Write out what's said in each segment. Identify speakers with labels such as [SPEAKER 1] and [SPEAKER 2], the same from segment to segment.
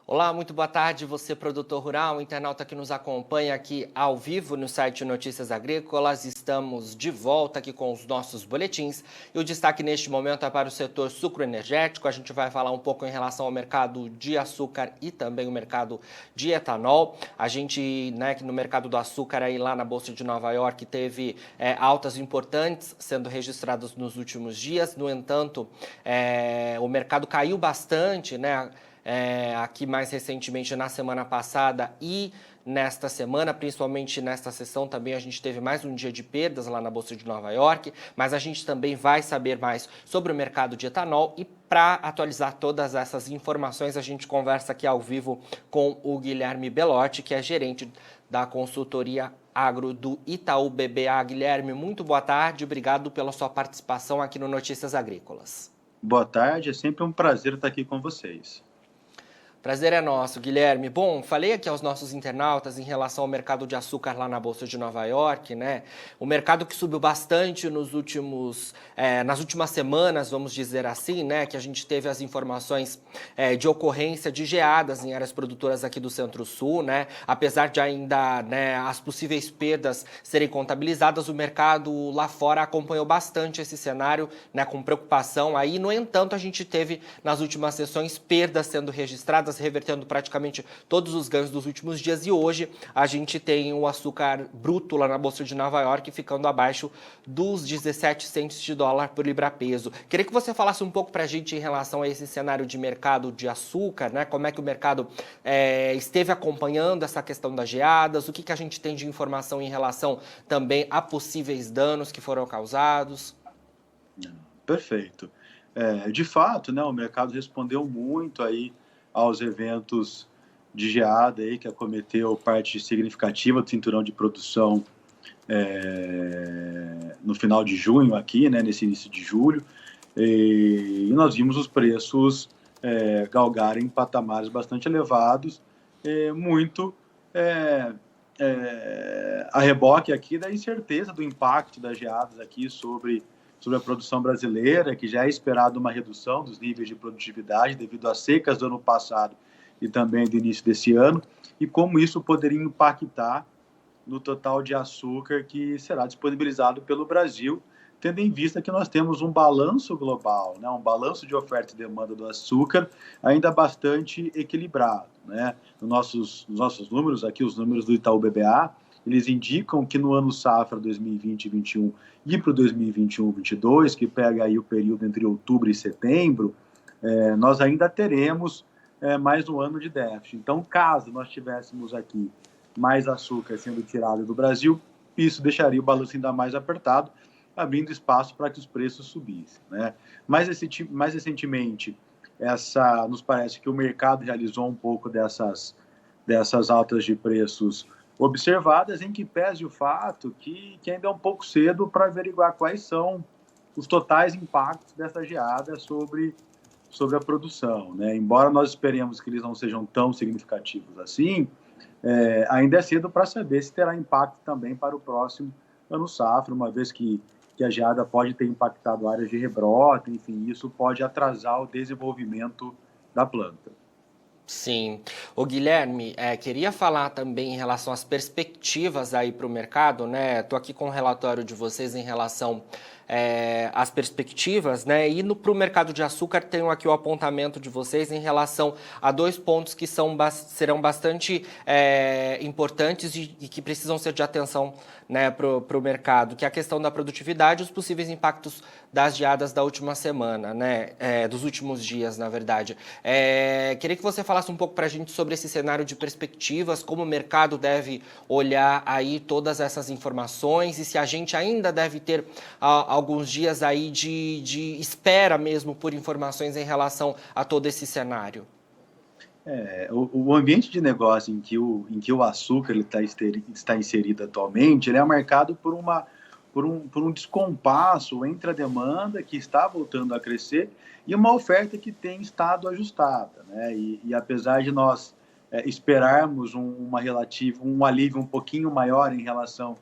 [SPEAKER 1] Olá, muito boa tarde, você produtor rural, internauta que nos acompanha aqui ao vivo no site Notícias Agrícolas. Estamos de volta aqui com os nossos boletins e o destaque neste momento é para o setor sucroenergético. A gente vai falar um pouco em relação ao mercado de açúcar e também o mercado de etanol. A gente, que no mercado do açúcar aí lá na Bolsa de Nova York teve altas importantes sendo registradas nos últimos dias. No entanto, o mercado caiu bastante, aqui mais recentemente na semana passada e nesta semana, principalmente nesta sessão também a gente teve mais um dia de perdas lá na Bolsa de Nova York, mas a gente também vai saber mais sobre o mercado de etanol e para atualizar todas essas informações a gente conversa aqui ao vivo com o Guilherme Belotti, que é gerente da consultoria agro do Itaú BBA. Guilherme, muito boa tarde, obrigado pela sua participação aqui no Notícias Agrícolas.
[SPEAKER 2] Boa tarde, é sempre um prazer estar aqui com vocês.
[SPEAKER 1] Prazer é nosso, Guilherme. Bom, falei aqui aos nossos internautas em relação ao mercado de açúcar lá na Bolsa de Nova York, né? O mercado que subiu bastante nas últimas semanas, vamos dizer assim, né? Que a gente teve as informações de ocorrência de geadas em áreas produtoras aqui do Centro-Sul, né? Apesar de ainda, as possíveis perdas serem contabilizadas, o mercado lá fora acompanhou bastante esse cenário, né? Com preocupação aí. No entanto, a gente teve nas últimas sessões perdas sendo registradas, revertendo praticamente todos os ganhos dos últimos dias, e hoje a gente tem o açúcar bruto lá na Bolsa de Nova York ficando abaixo dos 17 centes de dólar por libra-peso. Queria que você falasse um pouco para a gente em relação a esse cenário de mercado de açúcar, né? Como é que o mercado esteve acompanhando essa questão das geadas, o que a gente tem de informação em relação também a possíveis danos que foram causados?
[SPEAKER 2] Perfeito. De fato, o mercado respondeu muito aí aos eventos de geada aí, que acometeu parte significativa do cinturão de produção no final de junho aqui, né, nesse início de julho, e nós vimos os preços galgarem patamares bastante elevados, muito a reboque aqui da incerteza do impacto das geadas aqui sobre a produção brasileira, que já é esperado uma redução dos níveis de produtividade devido às secas do ano passado e também do início desse ano, e como isso poderia impactar no total de açúcar que será disponibilizado pelo Brasil, tendo em vista que nós temos um balanço global, um balanço de oferta e demanda do açúcar ainda bastante equilibrado. Nos nossos números, aqui os números do Itaú BBA, eles indicam que no ano safra 2020-21 e para o 2021-22, que pega aí o período entre outubro e setembro, nós ainda teremos mais um ano de déficit. Então, caso nós tivéssemos aqui mais açúcar sendo tirado do Brasil, isso deixaria o balanço ainda mais apertado, abrindo espaço para que os preços subissem. Mais recentemente, nos parece que o mercado realizou um pouco dessas altas de preços observadas, em que pese o fato que ainda é um pouco cedo para averiguar quais são os totais impactos dessa geada sobre a produção. Embora nós esperemos que eles não sejam tão significativos assim, ainda é cedo para saber se terá impacto também para o próximo ano safra, uma vez que a geada pode ter impactado áreas de rebrota, enfim, isso pode atrasar o desenvolvimento da planta.
[SPEAKER 1] Sim. O Guilherme, queria falar também em relação às perspectivas aí para o mercado, né? Estou aqui com o relatório de vocês em relação às perspectivas, né? E para o mercado de açúcar, tenho aqui o apontamento de vocês em relação a dois pontos que serão bastante importantes e que precisam ser de atenção, né, para o mercado, que é a questão da produtividade e os possíveis impactos das geadas da última semana, né? Dos últimos dias, na verdade. Queria que você falasse um pouco para a gente sobre esse cenário de perspectivas, como o mercado deve olhar aí todas essas informações e se a gente ainda deve ter alguns dias aí de espera mesmo por informações em relação a todo esse cenário.
[SPEAKER 2] O ambiente de negócio em que o açúcar está inserido atualmente, ele é marcado por um descompasso entre a demanda, que está voltando a crescer, e uma oferta que tem estado ajustada. E apesar de nós esperarmos um alívio um pouquinho maior em relação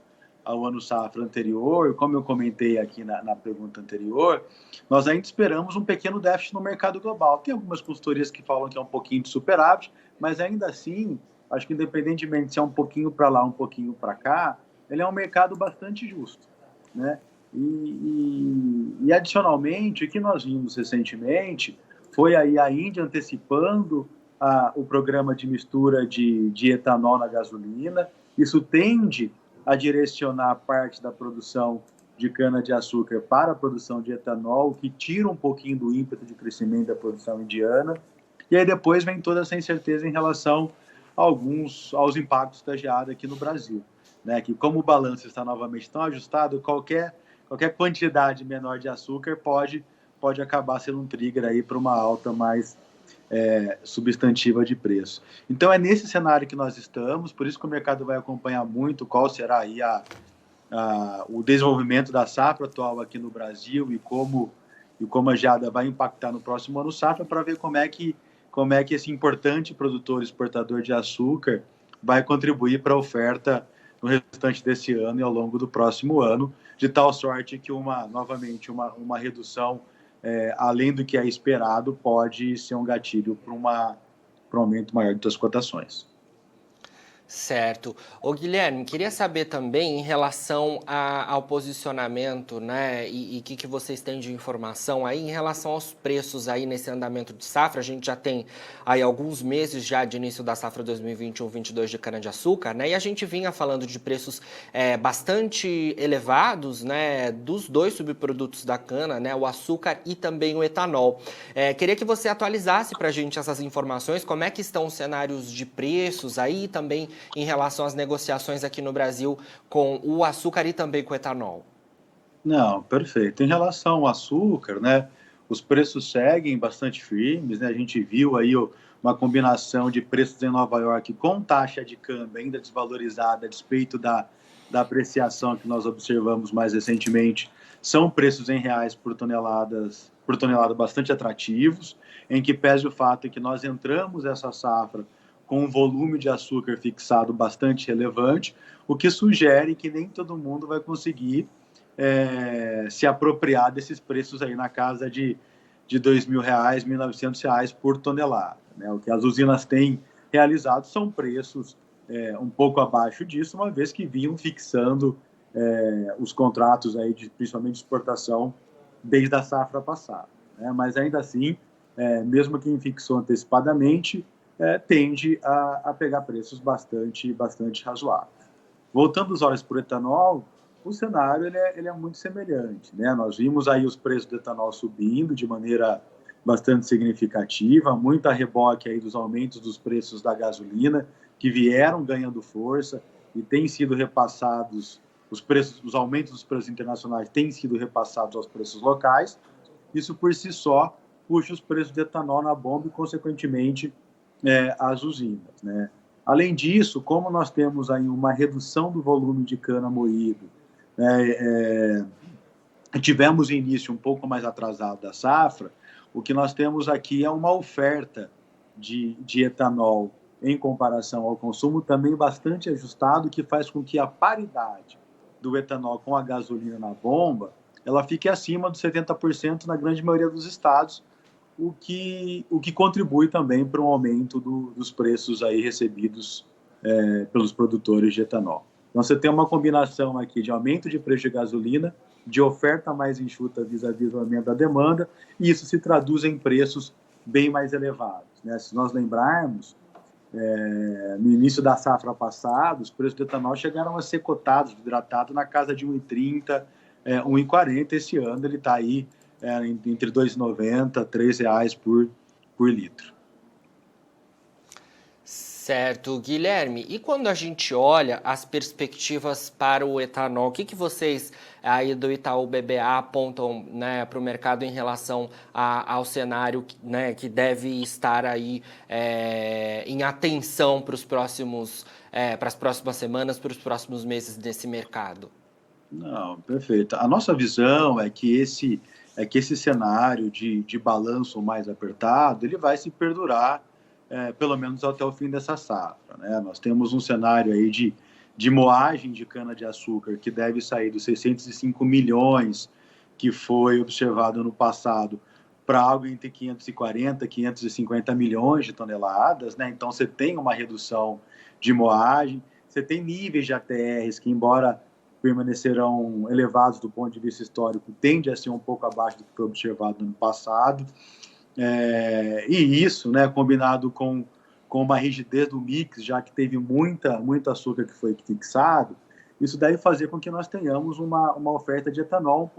[SPEAKER 2] ao ano safra anterior, como eu comentei aqui na pergunta anterior, nós ainda esperamos um pequeno déficit no mercado global. Tem algumas consultorias que falam que é um pouquinho de superávit, mas ainda assim, acho que independentemente se é um pouquinho para lá, um pouquinho para cá, ele é um mercado bastante justo, né? E adicionalmente, o que nós vimos recentemente foi aí a Índia antecipando o programa de mistura de etanol na gasolina. Isso tende a direcionar parte da produção de cana-de-açúcar para a produção de etanol, o que tira um pouquinho do ímpeto de crescimento da produção indiana. E aí depois vem toda essa incerteza em relação aos impactos da geada aqui no Brasil, né? Que como o balanço está novamente tão ajustado, qualquer quantidade menor de açúcar pode acabar sendo um trigger aí para uma alta mais substantiva de preço. Então é nesse cenário que nós estamos, por isso que o mercado vai acompanhar muito qual será aí o desenvolvimento da safra atual aqui no Brasil e como a geada vai impactar no próximo ano safra, para ver como é que esse importante produtor exportador de açúcar vai contribuir para a oferta no restante desse ano e ao longo do próximo ano, de tal sorte que novamente uma redução além do que é esperado, pode ser um gatilho para um aumento maior das cotações.
[SPEAKER 1] Certo. Ô Guilherme, queria saber também em relação ao posicionamento, né, e o que vocês têm de informação aí em relação aos preços aí nesse andamento de safra. A gente já tem aí alguns meses já de início da safra 2021-22 de cana-de-açúcar, né, e a gente vinha falando de preços bastante elevados, né, dos dois subprodutos da cana, né, o açúcar e também o etanol. Queria que você atualizasse para a gente essas informações, como é que estão os cenários de preços aí também em relação às negociações aqui no Brasil com o açúcar e também com o etanol.
[SPEAKER 2] Não, perfeito. Em relação ao açúcar, né, os preços seguem bastante firmes, né? A gente viu aí uma combinação de preços em Nova York com taxa de câmbio ainda desvalorizada a despeito da apreciação que nós observamos mais recentemente. São preços em reais por tonelada bastante atrativos, em que pese o fato de que nós entramos essa safra com um volume de açúcar fixado bastante relevante, o que sugere que nem todo mundo vai conseguir se apropriar desses preços aí na casa de R$2.000, R$1.900 por tonelada, né? O que as usinas têm realizado são preços um pouco abaixo disso, uma vez que vinham fixando os contratos aí principalmente de exportação desde a safra passada, né? Mas ainda assim, mesmo quem fixou antecipadamente, tende a pegar preços bastante razoáveis. Voltando os olhos para o etanol, o cenário ele é muito semelhante, né? Nós vimos aí os preços do etanol subindo de maneira bastante significativa, muito a reboque aí dos aumentos dos preços da gasolina, que vieram ganhando força e têm sido repassados, os aumentos dos preços internacionais têm sido repassados aos preços locais. Isso por si só puxa os preços de etanol na bomba e, consequentemente, as usinas, né? Além disso, como nós temos aí uma redução do volume de cana moído, tivemos início um pouco mais atrasado da safra, o que nós temos aqui é uma oferta de etanol em comparação ao consumo também bastante ajustado, que faz com que a paridade do etanol com a gasolina na bomba ela fique acima dos 70% na grande maioria dos estados, o que contribui também para um aumento dos preços aí recebidos pelos produtores de etanol. Então, você tem uma combinação aqui de aumento de preço de gasolina, de oferta mais enxuta vis-à-vis o aumento da demanda, e isso se traduz em preços bem mais elevados, né? Se nós lembrarmos, no início da safra passada, os preços do etanol chegaram a ser cotados, hidratado, na casa de R$1,30, R$1,40. Esse ano ele está aí entre R$2,90 e R$3 por litro.
[SPEAKER 1] Certo, Guilherme. E quando a gente olha as perspectivas para o etanol, o que vocês aí do Itaú BBA apontam, né, para o mercado em relação ao cenário, né, que deve estar aí em atenção para as próximas semanas, para os próximos meses desse mercado?
[SPEAKER 2] Não, perfeito. A nossa visão é que esse cenário de balanço mais apertado ele vai se perdurar pelo menos até o fim dessa safra, né? Nós temos um cenário aí de de moagem de cana-de-açúcar, que deve sair dos 605 milhões que foi observado no passado, para algo entre 540 e 550 milhões de toneladas, né? Então você tem uma redução de moagem, você tem níveis de ATRs que, embora permanecerão elevados do ponto de vista histórico, tende a ser um pouco abaixo do que foi observado no ano passado. E isso, né, combinado com uma rigidez do mix, já que teve muito açúcar que foi fixado, isso deve fazer com que nós tenhamos uma oferta de etanol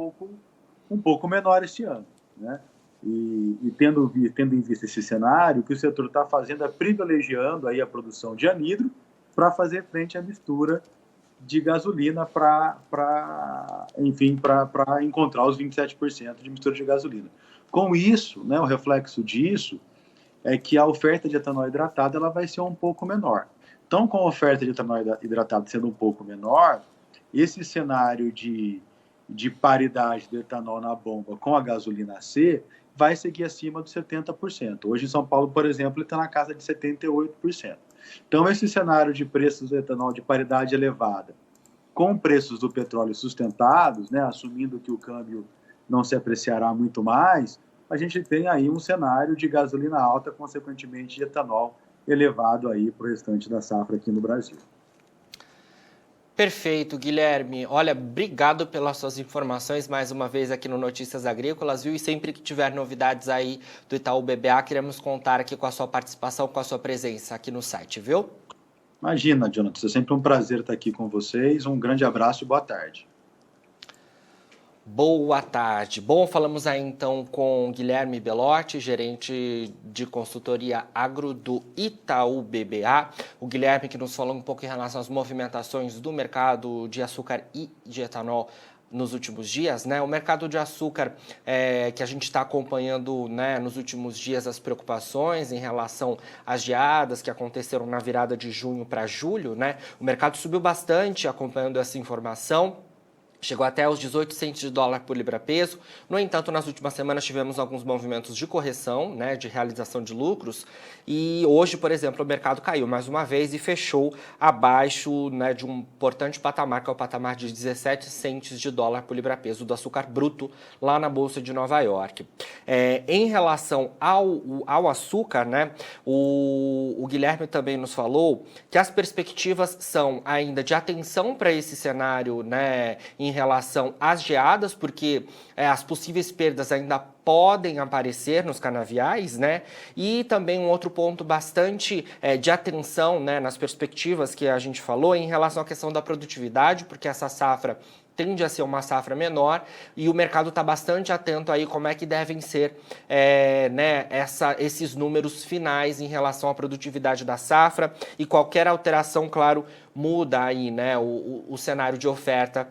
[SPEAKER 2] um pouco menor este ano, né? E tendo em vista esse cenário, o que o setor está fazendo é privilegiando aí a produção de anidro para fazer frente à mistura de gasolina para encontrar os 27% de mistura de gasolina. Com isso, né, o reflexo disso é que a oferta de etanol hidratado ela vai ser um pouco menor. Então, com a oferta de etanol hidratado sendo um pouco menor, esse cenário de paridade do etanol na bomba com a gasolina C vai seguir acima dos 70%. Hoje em São Paulo, por exemplo, ele está na casa de 78%. Então, esse cenário de preços do etanol de paridade elevada, com preços do petróleo sustentados, né, assumindo que o câmbio não se apreciará muito mais, a gente tem aí um cenário de gasolina alta, consequentemente de etanol elevado aí para o restante da safra aqui no Brasil.
[SPEAKER 1] Perfeito, Guilherme. Olha, obrigado pelas suas informações mais uma vez aqui no Notícias Agrícolas, viu? E sempre que tiver novidades aí do Itaú BBA, queremos contar aqui com a sua participação, com a sua presença aqui no site, viu?
[SPEAKER 2] Imagina, Jonathan, é sempre um prazer estar aqui com vocês. Um grande abraço e boa tarde.
[SPEAKER 1] Boa tarde. Bom, falamos aí então com Guilherme Belotti, gerente de consultoria agro do Itaú BBA. O Guilherme que nos falou um pouco em relação às movimentações do mercado de açúcar e de etanol nos últimos dias, né? O mercado de açúcar que a gente está acompanhando, né, nos últimos dias as preocupações em relação às geadas que aconteceram na virada de junho para julho, né? O mercado subiu bastante acompanhando essa informação. Chegou até os 18 centos de dólar por libra-peso. No entanto, nas últimas semanas tivemos alguns movimentos de correção, né, de realização de lucros. E hoje, por exemplo, o mercado caiu mais uma vez e fechou abaixo, né, de um importante patamar, que é o patamar de 17 centos de dólar por libra-peso do açúcar bruto lá na Bolsa de Nova York. Em relação ao açúcar, né, o Guilherme também nos falou que as perspectivas são ainda de atenção para esse cenário, né, em relação às geadas, porque as possíveis perdas ainda podem aparecer nos canaviais, né? E também um outro ponto bastante de atenção, né, nas perspectivas que a gente falou em relação à questão da produtividade, porque essa safra tende a ser uma safra menor e o mercado está bastante atento aí como é que devem ser né, esses números finais em relação à produtividade da safra, e qualquer alteração, claro, muda aí, né, o cenário de oferta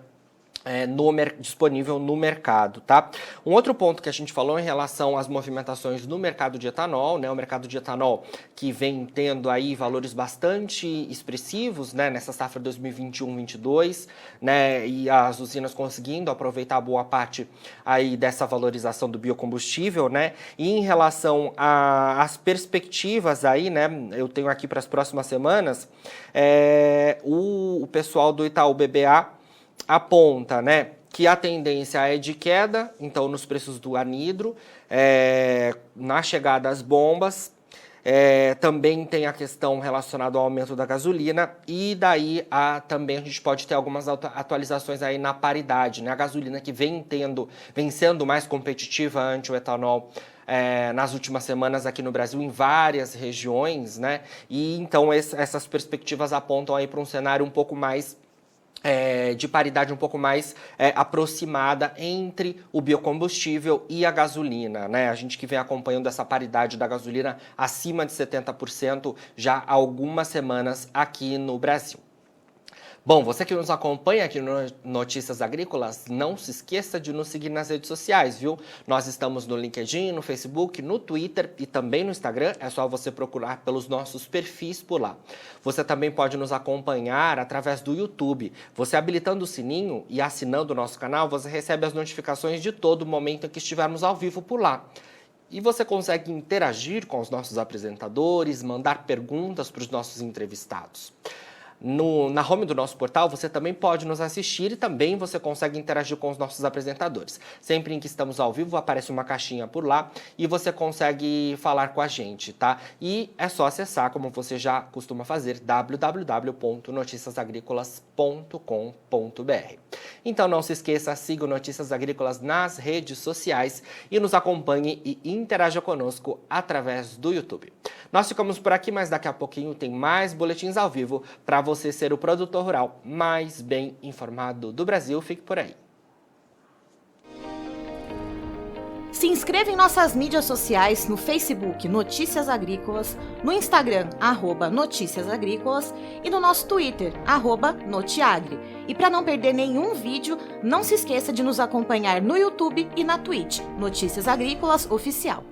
[SPEAKER 1] disponível no mercado, tá? Um outro ponto que a gente falou em relação às movimentações no mercado de etanol, né? O mercado de etanol que vem tendo aí valores bastante expressivos, né? Nessa safra 2021-22, né? E as usinas conseguindo aproveitar boa parte aí dessa valorização do biocombustível, né? E em relação às perspectivas aí, né? Eu tenho aqui para as próximas semanas, o pessoal do Itaú BBA aponta, né, que a tendência é de queda, então, nos preços do anidro, na chegada às bombas, também tem a questão relacionada ao aumento da gasolina, e daí também a gente pode ter algumas atualizações aí na paridade, né, a gasolina que vem sendo mais competitiva ante o etanol nas últimas semanas aqui no Brasil, em várias regiões, né, e então essas perspectivas apontam aí para um cenário um pouco mais de paridade um pouco mais aproximada entre o biocombustível e a gasolina, né? A gente que vem acompanhando essa paridade da gasolina acima de 70% já há algumas semanas aqui no Brasil. Bom, você que nos acompanha aqui no Notícias Agrícolas, não se esqueça de nos seguir nas redes sociais, viu? Nós estamos no LinkedIn, no Facebook, no Twitter e também no Instagram. É só você procurar pelos nossos perfis por lá. Você também pode nos acompanhar através do YouTube. Você habilitando o sininho e assinando o nosso canal, você recebe as notificações de todo momento em que estivermos ao vivo por lá. E você consegue interagir com os nossos apresentadores, mandar perguntas para os nossos entrevistados. Na home do nosso portal, você também pode nos assistir e também você consegue interagir com os nossos apresentadores. Sempre em que estamos ao vivo, aparece uma caixinha por lá e você consegue falar com a gente, tá? E é só acessar, como você já costuma fazer, www.noticiasagricolas.com.br. Então não se esqueça, siga o Notícias Agrícolas nas redes sociais e nos acompanhe e interaja conosco através do YouTube. Nós ficamos por aqui, mas daqui a pouquinho tem mais boletins ao vivo para você ser o produtor rural mais bem informado do Brasil. Fique por aí.
[SPEAKER 3] Se inscreva em nossas mídias sociais, no Facebook Notícias Agrícolas, no Instagram @Notícias Agrícolas e no nosso Twitter @Notiagre. E para não perder nenhum vídeo, não se esqueça de nos acompanhar no YouTube e na Twitch, Notícias Agrícolas Oficial.